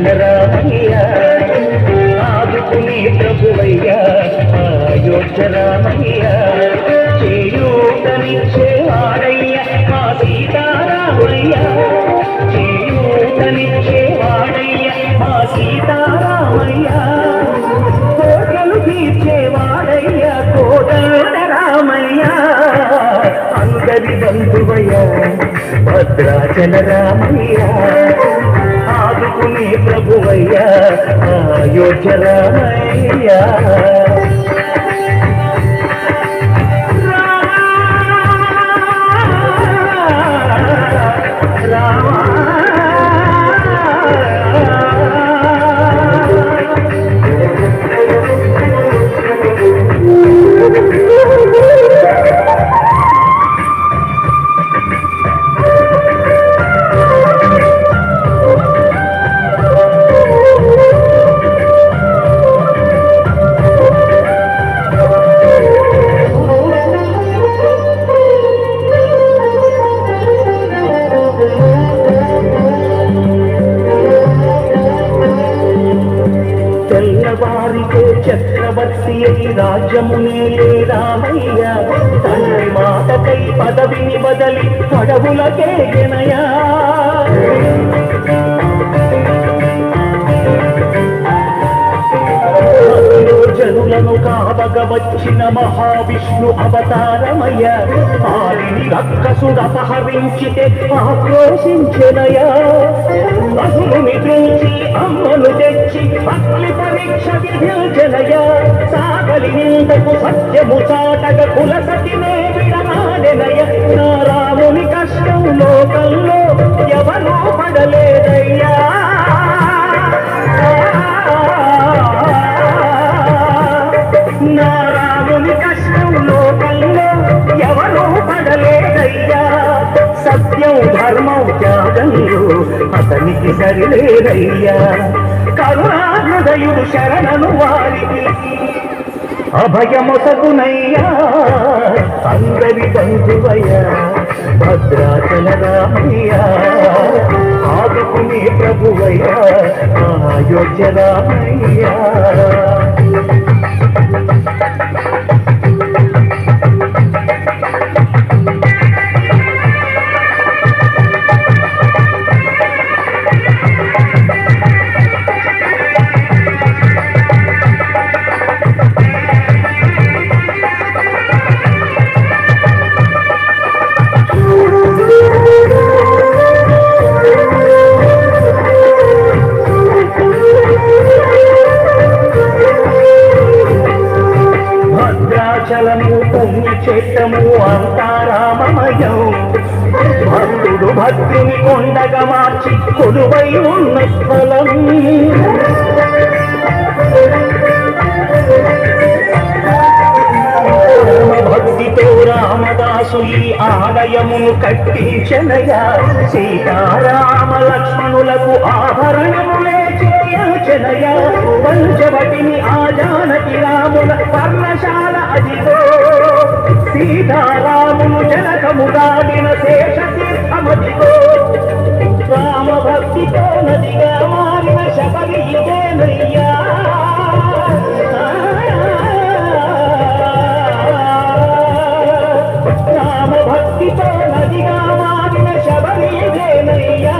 భద్రాచల రామయ్య ఆదుకునే ప్రభువయ్య అయోధ్య రామయ్య చేయూతనిచ్చేవాడయ్య మా సీతారామయ్య చేయూతనిచ్చేవాడయ్య మా సీతారామయ్య కోటలు తీర్చేవాడయ్య కోదండ రామయ్య అందరి బంధువయ్య భద్రాచల రామయ్య ఆదుకునే ప్రభువయ్య అయోధ్య రామయ్య తెల్లవారితో చక్రవర్తి అయి రాజ్యమునేలే రామయ్య తండ్రి మాటకై పదవిని బదలి అడవులకే గెనయా జనులను కావగ వచ్చిన మహావిష్ణు అవతారమయ్య ఆలిని రక్కసుడు అపహరించితే ఆక్రోశించెనయా అసురుని దృంచి అమ్మను తెచ్చి అగ్ని పరీక్ష విధించెనయా సాగలి నిందకు సత్యము చాటగ కుల సతినే విడమాడెనయ నా రాముని కష్టం లోకంలో ఎవరూ పడలేదయ్యా నా రాముని కష్టం లోకంలో ఎవరూ పడలేదయ్యా సత్యం ధర్మం త్యాగంలో అతనికి సరిలేదయ్యా కరుణాహృదయుడు శరణను వారికి అభయమొసగునయ్యా అందరి బంధువయ్య భద్రాచల రామయ్య ఆదుకునే ప్రభువయ్య అయోధ్య రామయ్య భద్రాచలము పుణ్యక్షేత్రము అంతా రామమయం భక్తుడు భక్తుని కొండగా మార్చి కొలువై ఉన్న స్థలం భక్తితో రామదాసు ఈ ఆలయమును కట్టించనయా సీతారామ లక్ష్మణులకు ఆభరణములే చేయచనయా పంచవటిని ఆజానకి రాముల పర్ణశాల అదిగో సీతారాములు జనకము దాడిన శేషతీర్థమదిగో రామ భక్తితో నదిగా మారిన శబరి ఇదేనయ్యా రామ భక్తితో నదిగా మారిన శబరి ఇదేనయ్యా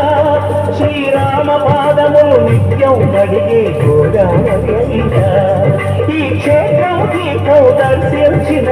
శ్రీరామ పాదములు నిత్యం నడిగే గోదావరి ఈ క్షేత్రం తీర్థం దర్శించిన